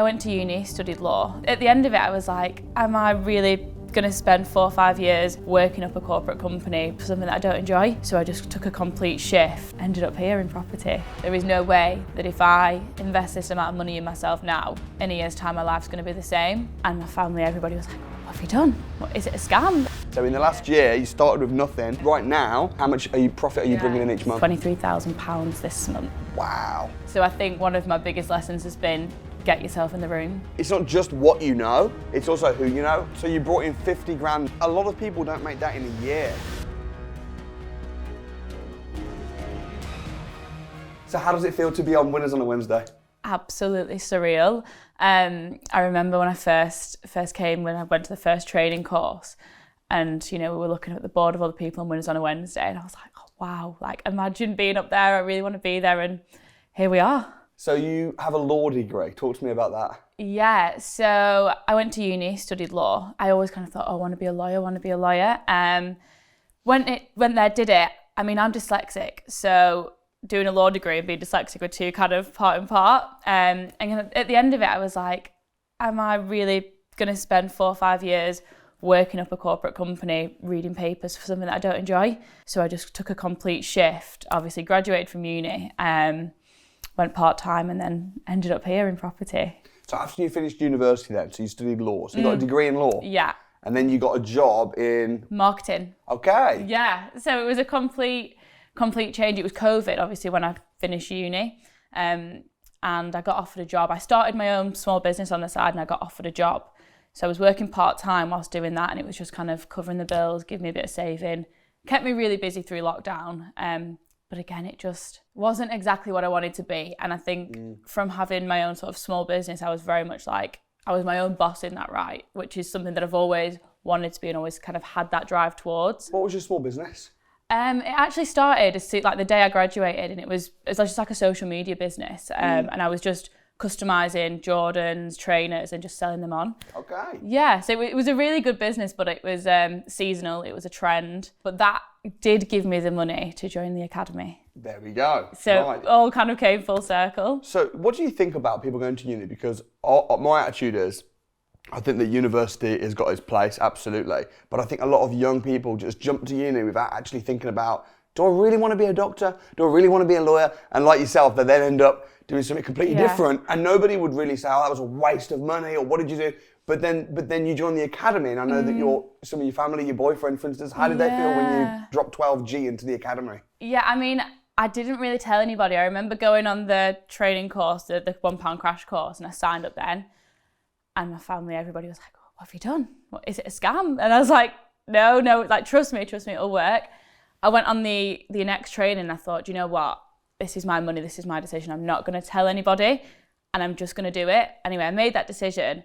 I went to uni, studied law. At the end of it, I was like, am I really going to spend 4 or 5 years working up a corporate company for something that I don't enjoy? So I just took a complete shift, ended up here in property. There is no way that if I invest this amount of money in myself now, in a year's time my life's going to be the same. And my family, everybody was like, what have you done? What, is it a scam? So in the last year, you started with nothing. Right now, how much profit are you bringing in each month? £23,000 this month. Wow. So I think one of my biggest lessons has been get yourself in the room. It's not just what you know, it's also who you know. So you brought in 50 grand. A lot of people don't make that in a year. So how does it feel to be on Winners on a Wednesday? Absolutely surreal. I remember when I first came, when I went to the first training course, and we were looking at the board of other people on Winners on a Wednesday, and I was like, oh wow, like imagine being up there, I really want to be there, and here we are. So you have a law degree, talk to me about that. Yeah, so I went to uni, studied law. I always kind of thought, oh, I want to be a lawyer. Went there, did it. I mean, I'm dyslexic, so doing a law degree and being dyslexic were two kind of part and part. And at the end of it, I was like, am I really going to spend 4 or 5 years working up a corporate company, reading papers for something that I don't enjoy? So I just took a complete shift, obviously graduated from uni, went part-time and then ended up here in property. So after you finished university then, so you studied law, so you got a degree in law? Yeah. And then you got a job in? Marketing. Okay. Yeah, so it was a complete change. It was COVID, obviously, when I finished uni, and I got offered a job. I started my own small business on the side and I got offered a job. So I was working part-time whilst doing that, and it was just kind of covering the bills, giving me a bit of saving, kept me really busy through lockdown. But again, it just wasn't exactly what I wanted to be. And I think from having my own sort of small business, I was very much like, I was my own boss in that right, which is something that I've always wanted to be and always kind of had that drive towards. What was your small business? It actually started like the day I graduated, and it was just like a social media business. And I was just customizing Jordans, trainers, and just selling them on. Okay. Yeah, so it was a really good business, but it was seasonal, it was a trend. But that did give me the money to join the academy. There we go. So right. all kind of came full circle. So what do you think about people going to uni? Because my attitude is, I think that university has got its place, absolutely. But I think a lot of young people just jump to uni without actually thinking about, do I really want to be a doctor? Do I really want to be a lawyer? And like yourself, they then end up doing something completely different. And nobody would really say, oh, that was a waste of money, or what did you do? But then you join the academy, and I know that some of your family, your boyfriend, for instance, how did they feel when you dropped 12G into the academy? Yeah, I mean, I didn't really tell anybody. I remember going on the training course, the £1 crash course, and I signed up then. And my family, everybody was like, what have you done? What, is it a scam? And I was like, no, like, trust me, it'll work. I went on the next training and I thought, you know what? This is my money, this is my decision. I'm not going to tell anybody, and I'm just going to do it. Anyway, I made that decision.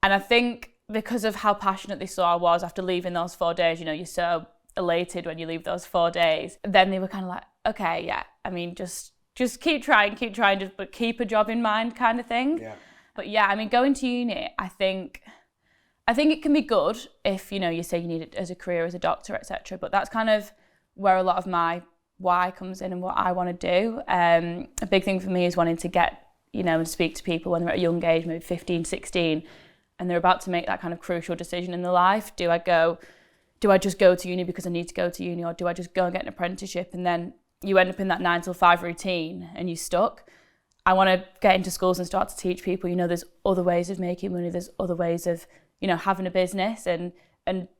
And I think because of how passionate they saw I was after leaving those 4 days, you're so elated when you leave those 4 days. Then they were kind of like, okay, yeah, I mean, just keep trying, but keep a job in mind kind of thing. Yeah. But yeah, I mean, going to uni, I think it can be good if, you say you need it as a career, as a doctor, etc. But that's kind of where a lot of my why comes in and what I want to do. A big thing for me is wanting to get, and speak to people when they're at a young age, maybe 15, 16, and they're about to make that kind of crucial decision in their life. Do I just go to uni because I need to go to uni, or do I just go and get an apprenticeship? And then you end up in that 9 till 5 routine and you're stuck. I want to get into schools and start to teach people, there's other ways of making money, there's other ways of, having a business and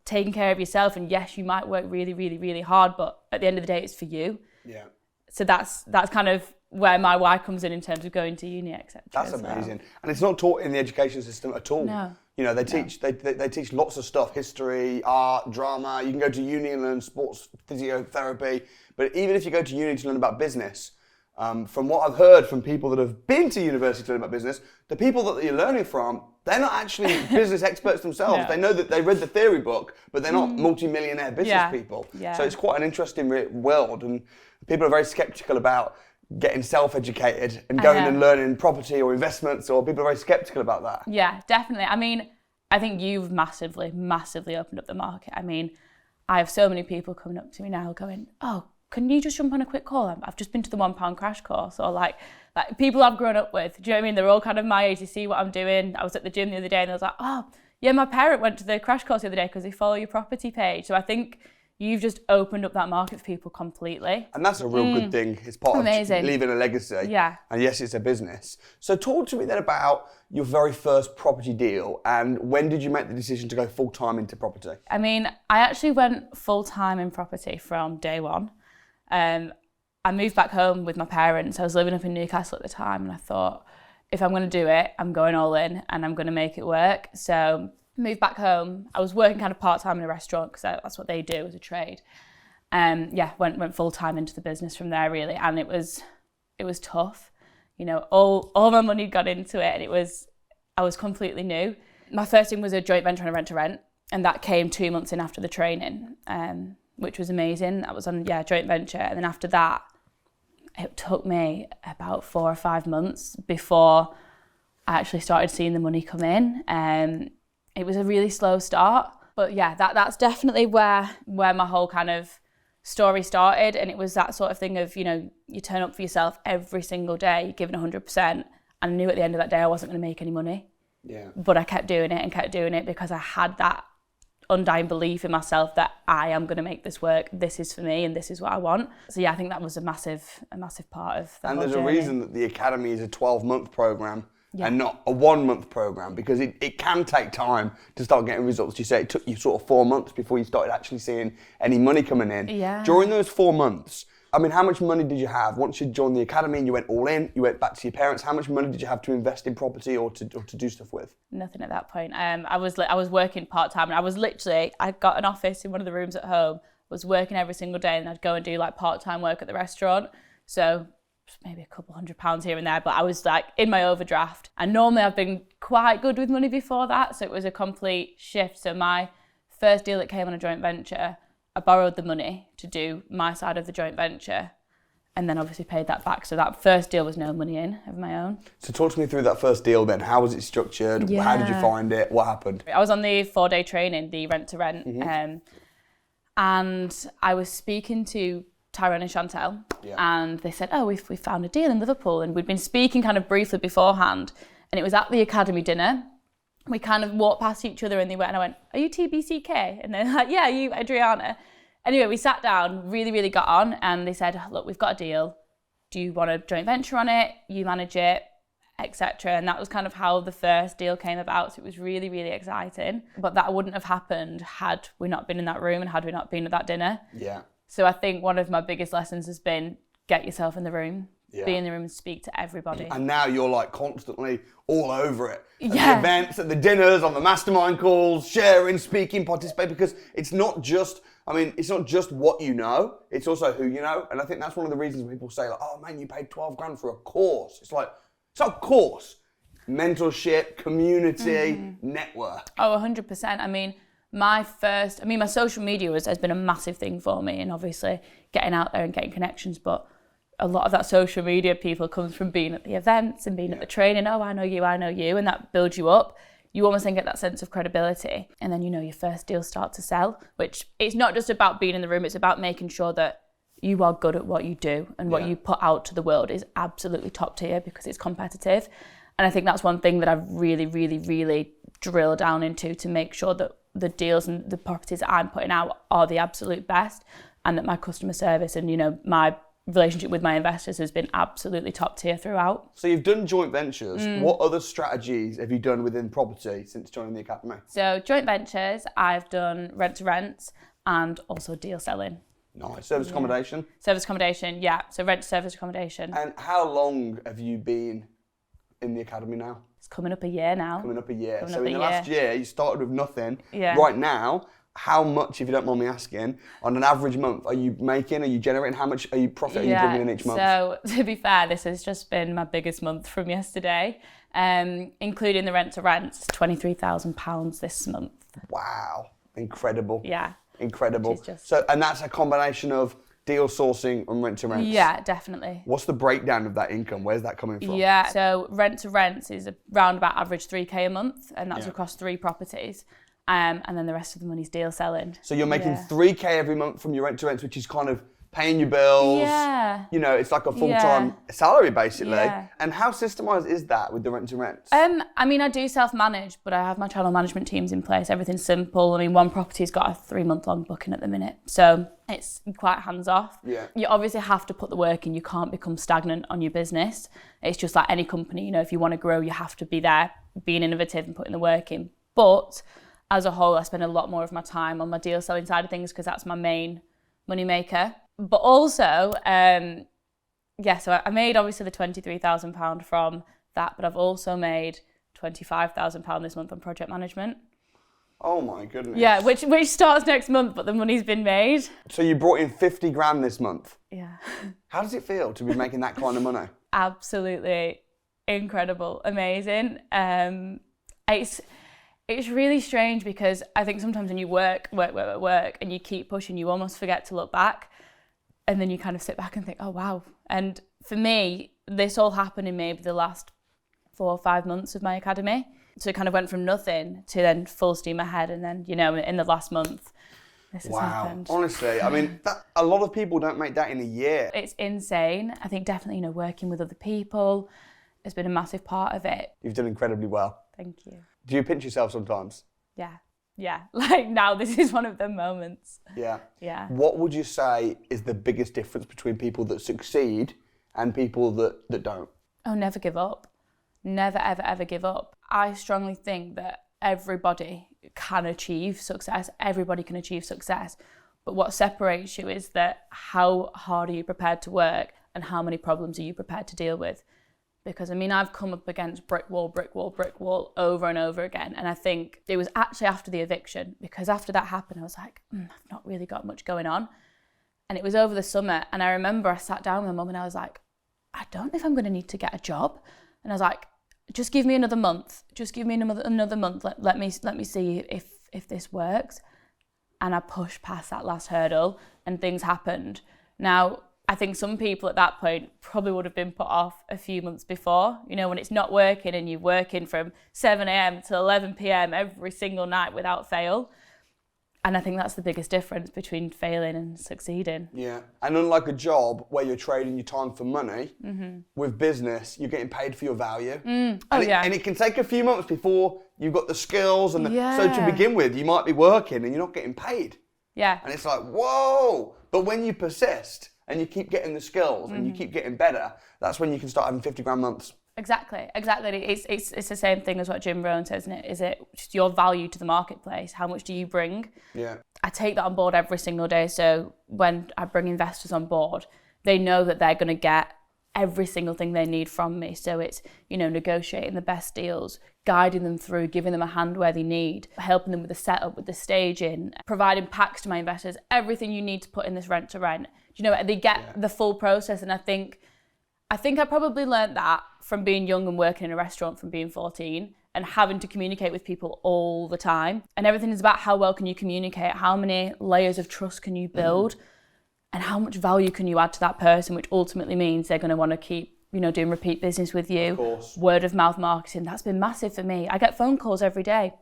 taking care of yourself. And yes, you might work really, really, really hard, but at the end of the day, it's for you. Yeah. So that's kind of where my why comes in terms of going to uni, etc. That's amazing. And it's not taught in the education system at all. No. They teach lots of stuff, history, art, drama. You can go to uni and learn sports physiotherapy. But even if you go to uni to learn about business, from what I've heard from people that have been to university to learn about business, the people that you're learning from, they're not actually business experts themselves. No. They know that they read the theory book, but they're not multi-millionaire business people. Yeah. So it's quite an interesting world, and people are very skeptical about getting self-educated and going and learning property or investments, or people are very skeptical about that. Yeah, definitely. I mean, I think you've massively, massively opened up the market. I mean, I have so many people coming up to me now going, oh, can you just jump on a quick call? I've just been to the £1 crash course, or like like people I've grown up with. Do you know what I mean? They're all kind of my age. They see what I'm doing. I was at the gym the other day and I was like, oh, yeah, my parent went to the crash course the other day because they follow your property page. So I think you've just opened up that market for people completely. And that's a real good thing. It's part Amazing. of leaving a legacy. Yeah. And yes, it's a business. So talk to me then about your very first property deal, and when did you make the decision to go full-time into property? I mean, I actually went full-time in property from day one. I moved back home with my parents. I was living up in Newcastle at the time, and I thought, if I'm going to do it, I'm going all in and I'm going to make it work. So moved back home. I was working kind of part-time in a restaurant because that's what they do as a trade. Went full-time into the business from there really, and it was tough. You know, all my money got into it, and I was completely new. My first thing was a joint venture on a rent-to-rent, and that came 2 months in after the training, which was amazing. That was on joint venture, and then after that, it took me about 4 or 5 months before I actually started seeing the money come in. It was a really slow start, but yeah, that's definitely where my whole kind of story started. And it was that sort of thing of, you know, you turn up for yourself every single day, giving 100%. And I knew at the end of that day I wasn't going to make any money. Yeah. But I kept doing it because I had that undying belief in myself that I am going to make this work. This is for me and this is what I want. So yeah, I think that was a massive part of that. And whole there's journey. a reason that the Academy is a 12-month program and not a 1-month program, because it can take time to start getting results. You say it took you sort of 4 months before you started actually seeing any money coming in. Yeah. During those 4 months, I mean, how much money did you have once you joined the Academy and you went all in, you went back to your parents? How much money did you have to invest in property or to do stuff with? Nothing at that point. I was working part-time, and I got an office in one of the rooms at home, was working every single day, and I'd go and do like part-time work at the restaurant. So maybe a couple £100 here and there, but I was like in my overdraft. And normally I've been quite good with money before that, so it was a complete shift. So my first deal that came on a joint venture, I borrowed the money to do my side of the joint venture, and then obviously paid that back. So that first deal was no money in of my own. So talk to me through that first deal then. How was it structured? Yeah. How did you find it? What happened? I was on the 4-day training, the rent-to-rent, and I was speaking to Tyrone and Chantel, and they said, oh, we found a deal in Liverpool, and we'd been speaking kind of briefly beforehand, and it was at the Academy dinner. We kind of walked past each other and I went, are you TBCK? And they're like, yeah, you Adriana. Anyway, we sat down, really, really got on, and they said, look, we've got a deal. Do you want a joint venture on it? You manage it, etc. And that was kind of how the first deal came about. So it was really, really exciting. But that wouldn't have happened had we not been in that room and had we not been at that dinner. Yeah. So I think one of my biggest lessons has been get yourself in the room. Yeah. Be in the room and speak to everybody. And now you're like constantly all over it. At Yeah. the events, at the dinners, on the mastermind calls, sharing, speaking, participating, because it's not just what you know, it's also who you know. And I think that's one of the reasons people say like, oh man, you paid 12 grand for a course. It's like, it's not a course. Mentorship, community, network. Oh, 100%. I mean, my social media has been a massive thing for me, and obviously getting out there and getting connections, but a lot of that social media people comes from being at the events and being at the training. Oh, I know you, and that builds you up. You almost then get that sense of credibility, and then your first deals start to sell, which it's not just about being in the room, it's about making sure that you are good at what you do and what you put out to the world is absolutely top tier because it's competitive. And I think that's one thing that I've really, really, really drilled down into to make sure that the deals and the properties that I'm putting out are the absolute best, and that my customer service and, my relationship with my investors has been absolutely top tier throughout. So you've done joint ventures. What other strategies have you done within property since joining the Academy? So joint ventures, I've done rent-to-rents and also deal selling. Nice. Service accommodation? Service accommodation, yeah. So rent to service accommodation. And how long have you been in the Academy now? It's coming up a year now. Coming up a year. Coming So up in a the last year, you started with nothing. Yeah. Right now, how much, if you don't mind me asking, on an average month are you making? Are you generating? How much are you profit are you bringing in each month? So to be fair, this has just been my biggest month from yesterday, including the rent to rents, £23,000 this month. Wow, incredible. Yeah. Incredible. So, and that's a combination of deal sourcing and rent to rents? Yeah, definitely. What's the breakdown of that income? Where's that coming from? Yeah, so rent to rents is around about average 3k a month, and that's across 3 properties. And then the rest of the money's deal selling. So you're making 3k every month from your rent to rents, which is kind of paying your bills. Yeah. You know, it's like a full-time salary basically. Yeah. And how systemized is that with the rent to rents? I mean, I do self-manage, but I have my channel management teams in place. Everything's simple. I mean, one property's got a 3-month-long booking at the minute, so it's quite hands-off. Yeah. You obviously have to put the work in. You can't become stagnant on your business. It's just like any company, you know, if you want to grow, you have to be there, being innovative and putting the work in. But as a whole, I spend a lot more of my time on my deal selling side of things because that's my main money maker. But also, so I made obviously the £23,000 from that, but I've also made £25,000 this month on project management. Oh my goodness. Yeah, which starts next month, but the money's been made. So you brought in 50 grand this month? Yeah. How does it feel to be making that kind of money? Absolutely incredible, amazing. It's really strange because I think sometimes when you work, and you keep pushing, you almost forget to look back. And then you kind of sit back and think, oh, wow. And for me, this all happened in maybe the last 4 or 5 months of my academy. So it kind of went from nothing to then full steam ahead. And then, you know, in the last month, this has happened. Honestly, I mean, a lot of people don't make that in a year. It's insane. I think definitely, you know, working with other people has been a massive part of it. You've done incredibly well. Thank you. Do you pinch yourself sometimes? Yeah, like now this is one of the moments. Yeah. What would you say is the biggest difference between people that succeed and people that don't? Oh, never give up. Never, ever, ever give up. I strongly think that everybody can achieve success. Everybody can achieve success. But what separates you is that how hard are you prepared to work and how many problems are you prepared to deal with? Because, I mean, I've come up against brick wall over and over again. And I think it was actually after the eviction, because after that happened, I was like, I've not really got much going on. And it was over the summer. And I remember I sat down with my mum and I was like, I don't know if I'm going to need to get a job. And I was like, just give me another month. Just give me another month. Let me see if this works. And I pushed past that last hurdle and things happened. Now, I think some people at that point probably would have been put off a few months before, you know, when it's not working and you're working from 7 a.m. to 11 p.m. every single night without fail. And I think that's the biggest difference between failing and succeeding. Yeah. And unlike a job where you're trading your time for money, with business, you're getting paid for your value. And it can take a few months before you've got the skills. So to begin with, you might be working and you're not getting paid. Yeah. And it's like, whoa. But when you persist, and you keep getting the skills and you keep getting better, that's when you can start having 50 grand months. Exactly. It's the same thing as what Jim Rohn says, isn't it? Is it just your value to the marketplace? How much do you bring? Yeah. I take that on board every single day. So when I bring investors on board, they know that they're going to get every single thing they need from me. So it's, you know, negotiating the best deals, guiding them through, giving them a hand where they need, helping them with the setup, with the staging, providing packs to my investors, everything you need to put in this rent to rent. You know, they get the full process. And I think I probably learned that from being young and working in a restaurant from being 14 and having to communicate with people all the time. And everything is about how well can you communicate, how many layers of trust can you build, and how much value can you add to that person, which ultimately means they're going to want to keep, you know, doing repeat business with you. Of course. Word of mouth marketing, that's been massive for me. I get phone calls every day.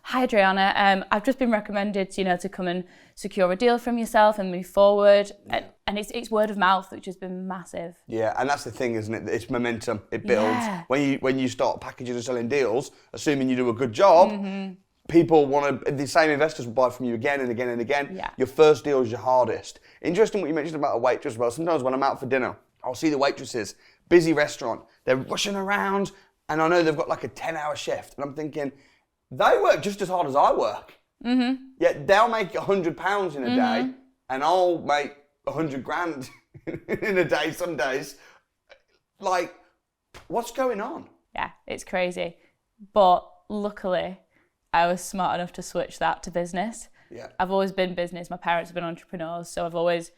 Hi Adriana, I've just been recommended, you know, to come and secure a deal from yourself and move forward. Yeah. And it's word of mouth, which has been massive. Yeah, and that's the thing, isn't it? It's momentum. It builds. Yeah. When you start packaging and selling deals, assuming you do a good job, people want to, the same investors will buy from you again and again and again. Yeah. Your first deal is your hardest. Interesting what you mentioned about a waitress. Well, sometimes when I'm out for dinner, I'll see the waitresses, busy restaurant, they're rushing around, and I know they've got like a 10-hour shift, and I'm thinking, they work just as hard as I work. Yet they'll make £100 in a day, and I'll make 100 grand in a day some days. Like, what's going on? Yeah, it's crazy. But luckily, I was smart enough to switch that to business. Yeah. I've always been business. My parents have been entrepreneurs, so I've always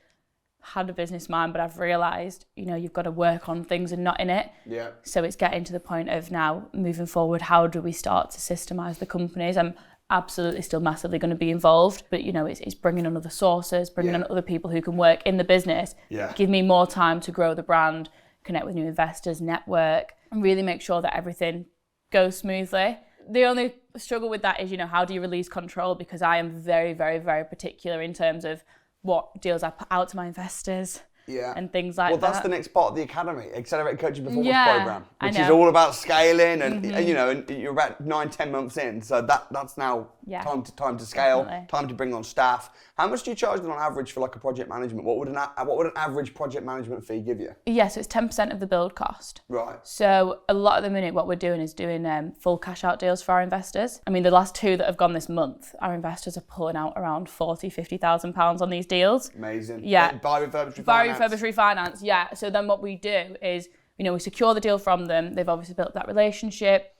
had a business mind, but I've realised, you know, you've got to work on things and not in it. Yeah. So it's getting to the point of now moving forward, how do we start to systemise the companies? I'm absolutely still massively going to be involved, but you know, it's bringing on other sources, bringing on other people who can work in the business, give me more time to grow the brand, connect with new investors, network, and really make sure that everything goes smoothly. The only struggle with that is, you know, how do you release control? Because I am very, very, very particular in terms of what deals I put out to my investors. Yeah. And things like that. Well, that's the next part of the academy, Accelerated Coaching Performance Program, which I know. is all about scaling, and you know, and you're about 9-10 months in, so that's now time to scale, definitely. time to bring on staff. How much do you charge them on average for like a project management? What would an average project management fee give you? Yeah, so it's 10% of the build cost. Right. So a lot of the minute, what we're doing is doing full cash out deals for our investors. I mean, the last 2 that have gone this month, our investors are pulling out around £40,000-50,000 on these deals. Amazing. Yeah. Buy refurbished refinance. Buy refurbished refinance. Yeah. So then what we do is, you know, we secure the deal from them. They've obviously built that relationship.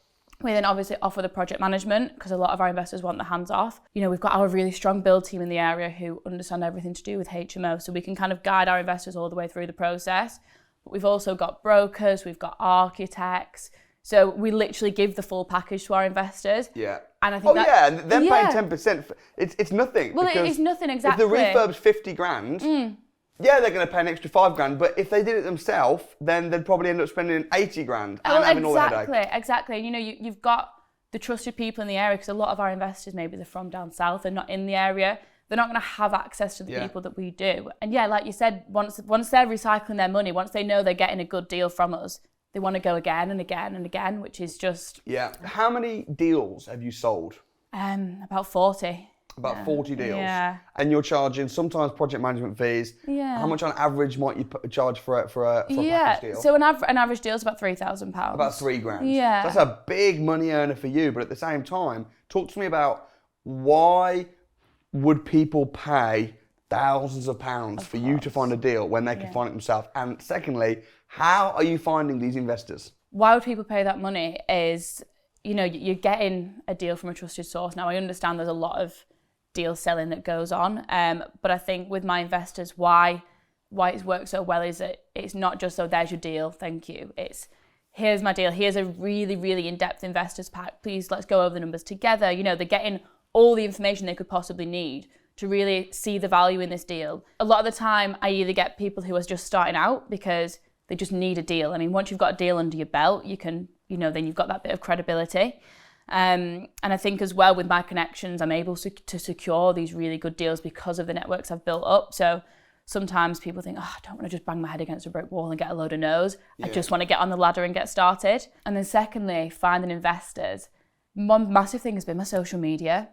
We then obviously offer the project management because a lot of our investors want the hands off. You know, we've got our really strong build team in the area who understand everything to do with HMO, so we can kind of guide our investors all the way through the process. But we've also got brokers, we've got architects. So we literally give the full package to our investors. Yeah. And I think and them paying 10%, it's nothing. Well, it's nothing, exactly. If the refurb's 50 grand, yeah, they're going to pay an extra 5 grand, but if they did it themselves, then they'd probably end up spending 80 grand and having all that headache. Exactly. You know, you've got the trusted people in the area, because a lot of our investors, maybe they're from down south, they're not in the area. They're not going to have access to the people that we do. And yeah, like you said, once they're recycling their money, once they know they're getting a good deal from us, they want to go again and again and again, which is just... Yeah. How many deals have you sold? About 40. About 40 deals. Yeah. And you're charging sometimes project management fees. Yeah. How much on average might you charge for a package deal? So an average deal is about £3,000. About 3 grand. Yeah. That's a big money earner for you. But at the same time, talk to me about why would people pay thousands of pounds for you to find a deal when they can find it themselves? And secondly, how are you finding these investors? Why would people pay that money is, you know, you're getting a deal from a trusted source. Now, I understand there's a lot of deal selling that goes on. But I think with my investors, why it's worked so well is that it's not just, oh, there's your deal, thank you. It's, here's my deal, here's a really, really in-depth investors pack. Please, let's go over the numbers together. You know, they're getting all the information they could possibly need to really see the value in this deal. A lot of the time, I either get people who are just starting out because they just need a deal. I mean, once you've got a deal under your belt, you can, you know, then you've got that bit of credibility. And I think as well with my connections, I'm able to secure these really good deals because of the networks I've built up. So sometimes people think, oh, I don't want to just bang my head against a brick wall and get a load of no's. I just want to get on the ladder and get started. And then secondly, finding investors. One massive thing has been my social media,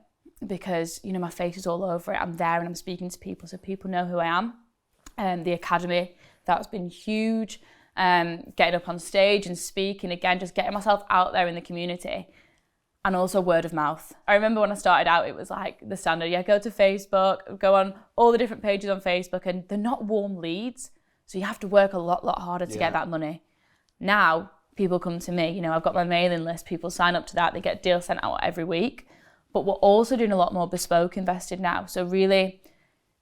because, you know, my face is all over it. I'm there and I'm speaking to people, so people know who I am. The academy, that's been huge. Getting up on stage and speaking, again, just getting myself out there in the community. And also word of mouth. I remember when I started out, it was like the standard, go to Facebook, go on all the different pages on Facebook, and they're not warm leads. So you have to work a lot harder to get that money. Now, people come to me, you know, I've got my mailing list, people sign up to that, they get deals sent out every week. But we're also doing a lot more bespoke invested now. So really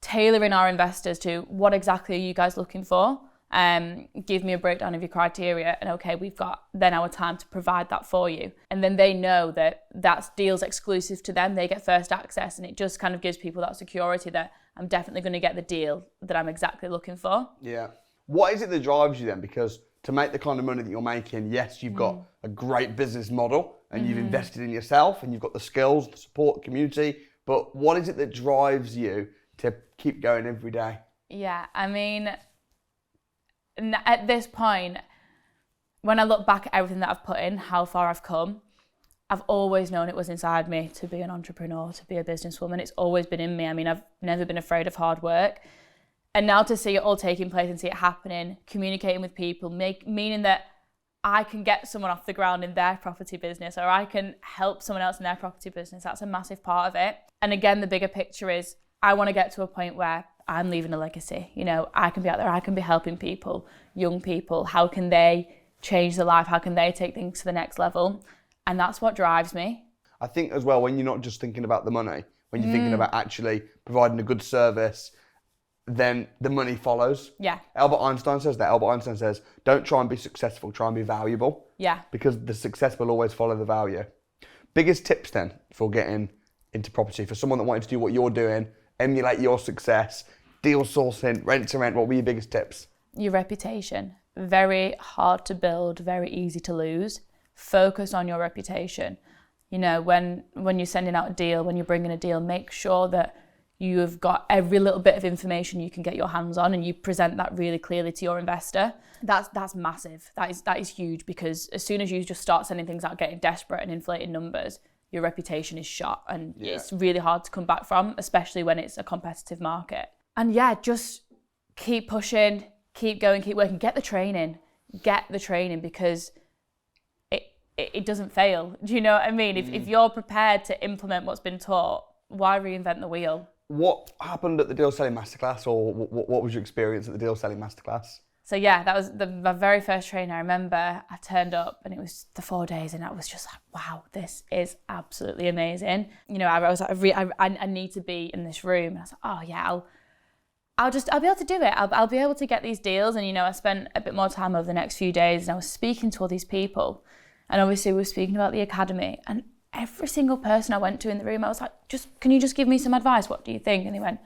tailoring our investors to what exactly are you guys looking for? Give me a breakdown of your criteria, and okay, we've got then our time to provide that for you. And then they know that that's deals exclusive to them, they get first access, and it just kind of gives people that security that I'm definitely going to get the deal that I'm exactly looking for. Yeah. What is it that drives you then? Because to make the kind of money that you're making, yes, you've got a great business model and you've invested in yourself and you've got the skills, the support, the community, but what is it that drives you to keep going every day? Yeah, I mean, at this point, when I look back at everything that I've put in, how far I've come, I've always known it was inside me to be an entrepreneur, to be a businesswoman. It's always been in me. I mean, I've never been afraid of hard work. And now to see it all taking place and see it happening, communicating with people, meaning that I can get someone off the ground in their property business, or I can help someone else in their property business, that's a massive part of it. And again, the bigger picture is I want to get to a point where I'm leaving a legacy. You know, I can be out there, I can be helping people, young people. How can they change their life? How can they take things to the next level? And that's what drives me. I think as well, when you're not just thinking about the money, when you're thinking about actually providing a good service, then the money follows. Yeah. Albert Einstein says that. Albert Einstein says, don't try and be successful, try and be valuable. Yeah. Because the success will always follow the value. Biggest tips then for getting into property, for someone that wanted to do what you're doing, emulate your success, deal sourcing, rent to rent, what were your biggest tips? Your reputation. Very hard to build, very easy to lose. Focus on your reputation. You know, when you're sending out a deal, when you're bringing a deal, make sure that you have got every little bit of information you can get your hands on, and you present that really clearly to your investor. That's massive. That is huge, because as soon as you just start sending things out, getting desperate and inflating numbers, your reputation is shot, and it's really hard to come back from, especially when it's a competitive market. And yeah, just keep pushing, keep going, keep working, get the training, because it doesn't fail. Do you know what I mean? If you're prepared to implement what's been taught, why reinvent the wheel? What happened at the Deal Selling Masterclass, or what was your experience at the Deal Selling Masterclass? So yeah, that was my very first training. I remember I turned up and it was the 4 days, and I was just like, wow, this is absolutely amazing. You know, I was like, I need to be in this room. And I was like, oh yeah, I'll be able to do it. I'll be able to get these deals. And, you know, I spent a bit more time over the next few days, and I was speaking to all these people. And obviously we were speaking about the academy, and every single person I went to in the room, I was like, can you just give me some advice? What do you think? And they went,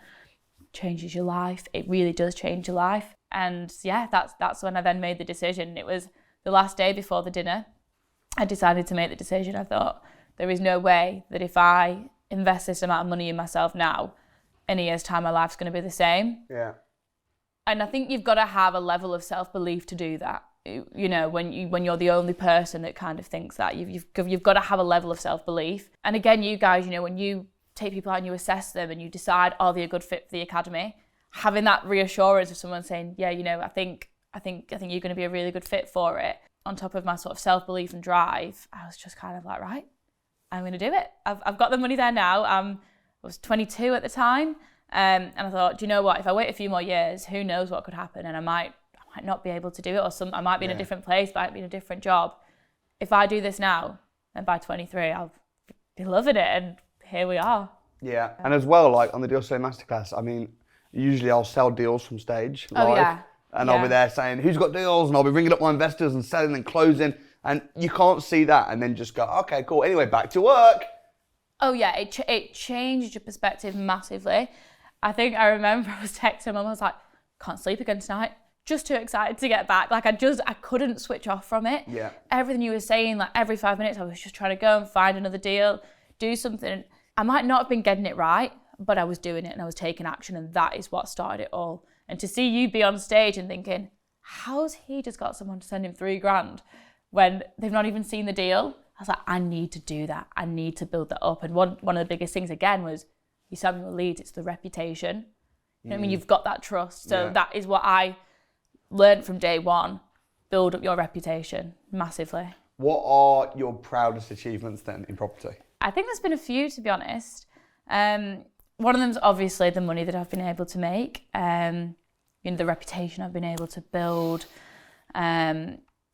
changes your life. It really does change your life. And yeah, that's when I then made the decision. It was the last day before the dinner. I decided to make the decision. I thought, there is no way that if I invest this amount of money in myself now, in a year's time, my life's going to be the same. Yeah. And I think you've got to have a level of self-belief to do that. You know, when you're the only person that kind of thinks that, you've got to have a level of self-belief. And again, you guys, you know, when you take people out and you assess them and you decide, are they a good fit for the academy, having that reassurance of someone saying, yeah, you know, I think you're going to be a really good fit for it, on top of my sort of self-belief and drive, I was just kind of like, right, I'm going to do it. I've got the money there now. I was 22 at the time, and I thought, do you know what? If I wait a few more years, who knows what could happen, and I might not be able to do it, or I might be in a different place, might be in a different job. If I do this now, then by 23, I'll be loving it, and here we are. Yeah, and as well, like on the Deal Selling Masterclass, I mean, usually I'll sell deals from stage live, and I'll be there saying, who's got deals? And I'll be ringing up my investors and selling and closing, and you can't see that and then just go, okay, cool, anyway, back to work. Oh yeah, it changed your perspective massively. I think I remember I was texting Mum, I was like, can't sleep again tonight. Just too excited to get back. Like I couldn't switch off from it. Yeah. Everything you were saying, like every 5 minutes, I was just trying to go and find another deal, do something. I might not have been getting it right, but I was doing it and I was taking action, and that is what started it all. And to see you be on stage and thinking, how's he just got someone to send him $3,000 when they've not even seen the deal? I was like, I need to do that. I need to build that up. And one of the biggest things again was you Samuel Leeds, it's the reputation. You know what I mean? You've got that trust. So that is what I learned from day one. Build up your reputation massively. What are your proudest achievements then in property? I think there's been a few, to be honest. One of them's obviously the money that I've been able to make, you know, the reputation I've been able to build.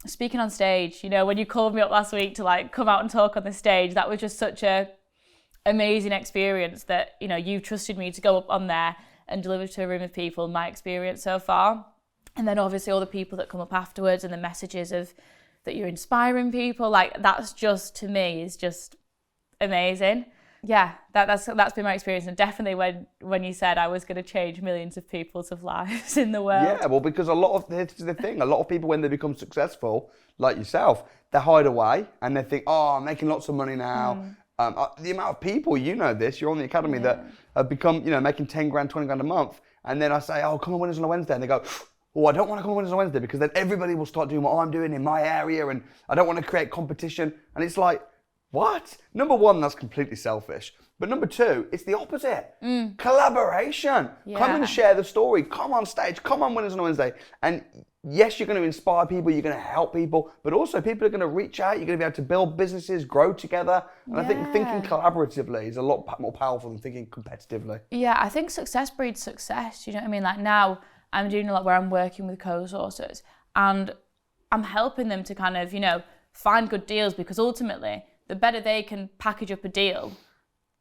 Speaking on stage, you know, when you called me up last week to like come out and talk on the stage, that was just such a amazing experience that, you know, you trusted me to go up on there and deliver to a room of people my experience so far. And then obviously all the people that come up afterwards and the messages of that you're inspiring people, like that's just, to me, is just amazing. Yeah, that's been my experience, and definitely when you said I was going to change millions of people's lives in the world. Yeah, well, because this is the thing, a lot of people when they become successful, like yourself, they hide away and they think, oh, I'm making lots of money now. The amount of people, you know this, you're on the academy that have become, you know, making 10 grand, 20 grand a month, and then I say, oh, come on Winners on a Wednesday, and they go, oh, I don't want to come on Winners on a Wednesday because then everybody will start doing what I'm doing in my area, and I don't want to create competition. And it's like, what? Number one, that's completely selfish. But number two, it's the opposite. Collaboration. Yeah. Come and share the story. Come on stage. Come on Winners on a Wednesday. And yes, you're going to inspire people. You're going to help people. But also people are going to reach out. You're going to be able to build businesses, grow together. And I think thinking collaboratively is a lot more powerful than thinking competitively. Yeah, I think success breeds success. You know what I mean? Like now I'm doing a lot where I'm working with co-sourcers and I'm helping them to kind of, you know, find good deals, because ultimately the better they can package up a deal,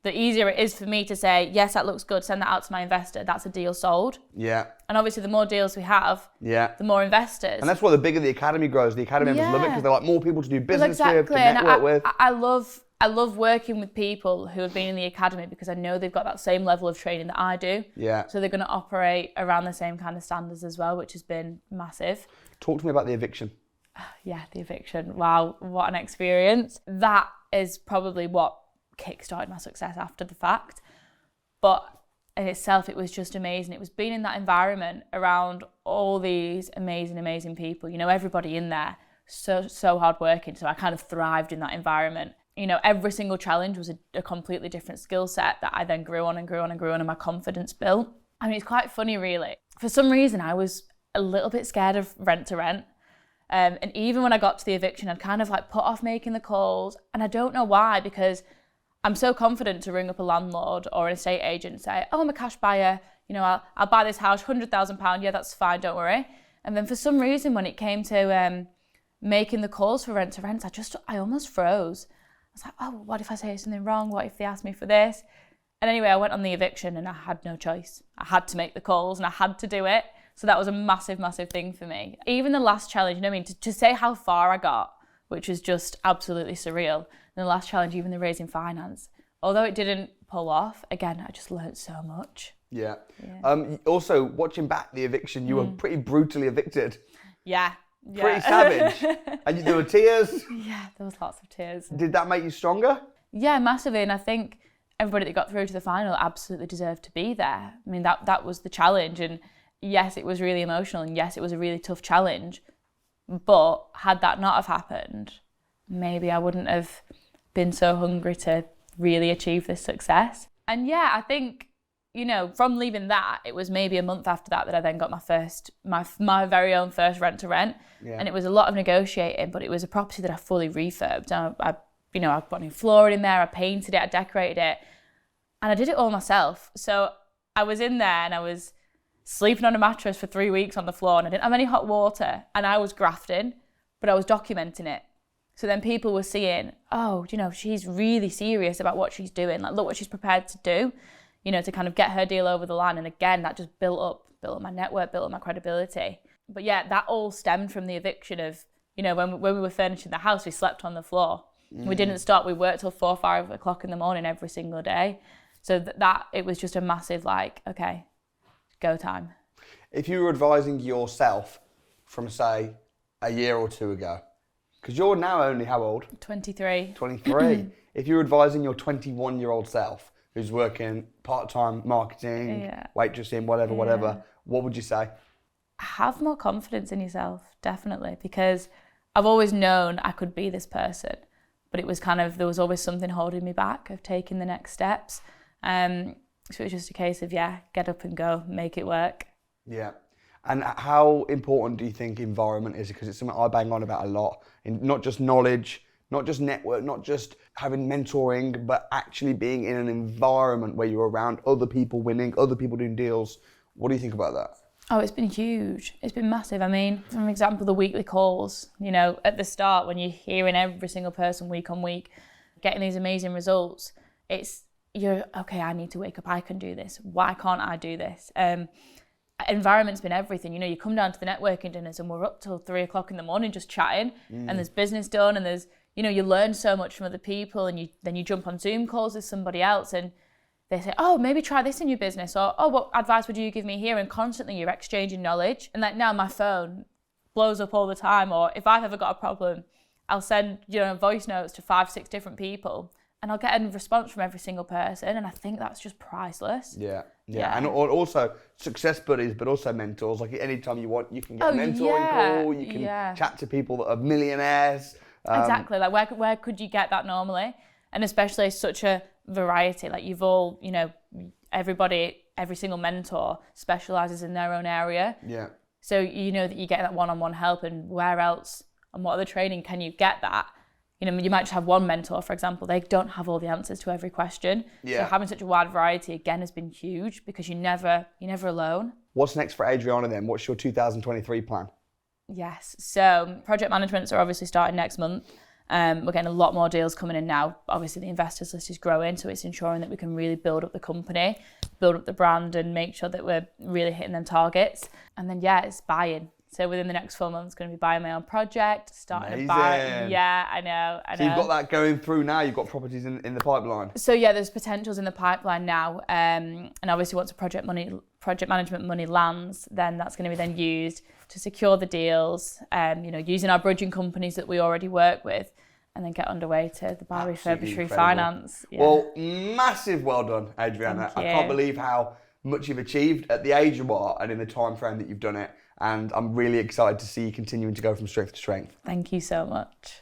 the easier it is for me to say, yes, that looks good, send that out to my investor, that's a deal sold. Yeah. And obviously the more deals we have, the more investors. And that's why the bigger the academy grows, the academy members love it because they're like more people to do business with, to network with. I love working with people who have been in the academy because I know they've got that same level of training that I do. Yeah. So they're going to operate around the same kind of standards as well, which has been massive. Talk to me about the eviction. Yeah, the eviction. Wow, what an experience. That is probably what kickstarted my success after the fact. But in itself, it was just amazing. It was being in that environment around all these amazing people, you know, everybody in there, so hardworking. So I kind of thrived in that environment. You know, every single challenge was a completely different skill set that I then grew on and my confidence built. I mean, it's quite funny, really. For some reason, I was a little bit scared of rent to rent. And even when I got to the eviction, I'd kind of like put off making the calls. And I don't know why, because I'm so confident to ring up a landlord or an estate agent and say, oh, I'm a cash buyer. You know, I'll buy this house, £100,000. Yeah, that's fine, don't worry. And then for some reason, when it came to making the calls for rent to rent, I almost froze. I was like, oh, what if I say something wrong? What if they ask me for this? And anyway, I went on the eviction and I had no choice. I had to make the calls and I had to do it. So that was a massive thing for me. Even the last challenge, you know what I mean? To say how far I got, which was just absolutely surreal. And the last challenge, even the raising finance, although it didn't pull off, again, I just learned so much. Yeah. Also, watching back the eviction, you were pretty brutally evicted. Yeah. Pretty savage. And there were tears. Yeah, there was lots of tears. Did that make you stronger? Yeah, massively. And I think everybody that got through to the final absolutely deserved to be there. I mean, that was the challenge. And yes, it was really emotional. And yes, it was a really tough challenge. But had that not have happened, maybe I wouldn't have been so hungry to really achieve this success. And yeah, I think, you know, from leaving that, it was maybe a month after that I then got my very own first rent to rent. Yeah. And it was a lot of negotiating, but it was a property that I fully refurbed. I put new flooring in there, I painted it, I decorated it, and I did it all myself. So I was in there and I was sleeping on a mattress for 3 weeks on the floor and I didn't have any hot water and I was grafting, but I was documenting it. So then people were seeing, oh, you know, she's really serious about what she's doing. Like, look what she's prepared to do, you know, to kind of get her deal over the line. And again, that just built up my network, built up my credibility. But yeah, that all stemmed from the eviction of, you know, when we were furnishing the house, we slept on the floor. We didn't stop. We worked till 4 or 5 o'clock in the morning every single day. So that it was just a massive, like, okay, go time. If you were advising yourself from, say, a year or two ago, because you're now only how old? 23. 23. If you were advising your 21-year-old self, who's working part-time marketing, waitressing, whatever, what would you say? Have more confidence in yourself, definitely, because I've always known I could be this person, but it was kind of, there was always something holding me back of taking the next steps. So it was just a case of, get up and go, make it work. Yeah. And how important do you think environment is? Because it's something I bang on about a lot. Not just knowledge, not just network, not just having mentoring, but actually being in an environment where you're around other people winning, other people doing deals. What do you think about that? Oh, it's been huge. It's been massive. I mean, for example, the weekly calls, you know, at the start when you're hearing every single person week on week, getting these amazing results, you're, okay, I need to wake up, I can do this. Why can't I do this? Environment's been everything. You know, you come down to the networking dinners and we're up till 3 o'clock in the morning just chatting and there's business done and there's, you know, you learn so much from other people and then you jump on Zoom calls with somebody else and they say, oh, maybe try this in your business, or, oh, what advice would you give me here? And constantly you're exchanging knowledge. And like now my phone blows up all the time, or if I've ever got a problem, I'll send, you know, voice notes to 5-6 different people and I'll get a response from every single person. And I think that's just priceless. Yeah. And also success buddies, but also mentors. Like anytime you want, you can get a mentoring call, you can chat to people that are millionaires. Exactly. Like where could you get that normally? And especially such a variety. Like you've all, you know, every single mentor specializes in their own area. Yeah. So you know that you get that one-on-one help, and where else and what other training can you get that? You know, you might just have one mentor, for example. They don't have all the answers to every question. Yeah. So having such a wide variety, again, has been huge because you're never alone. What's next for Adriana then? What's your 2023 plan? Yes. So project managements are obviously starting next month. We're getting a lot more deals coming in now. Obviously, the investors list is growing, so it's ensuring that we can really build up the company, build up the brand, and make sure that we're really hitting them targets. And then, it's buying. So within the next 4 months, going to be buying my own project, starting to buy. Yeah, I know. So you've got that going through now. You've got properties in the pipeline. So there's potentials in the pipeline now. And obviously, once the project management money lands, then that's going to be then used to secure the deals. You know, using our bridging companies that we already work with, and then get underway to the buy, refurbish, refinance. Yeah. Well, massive well done, Adriana. I can't believe how much you've achieved at the age you are and in the time frame that you've done it. And I'm really excited to see you continuing to go from strength to strength. Thank you so much.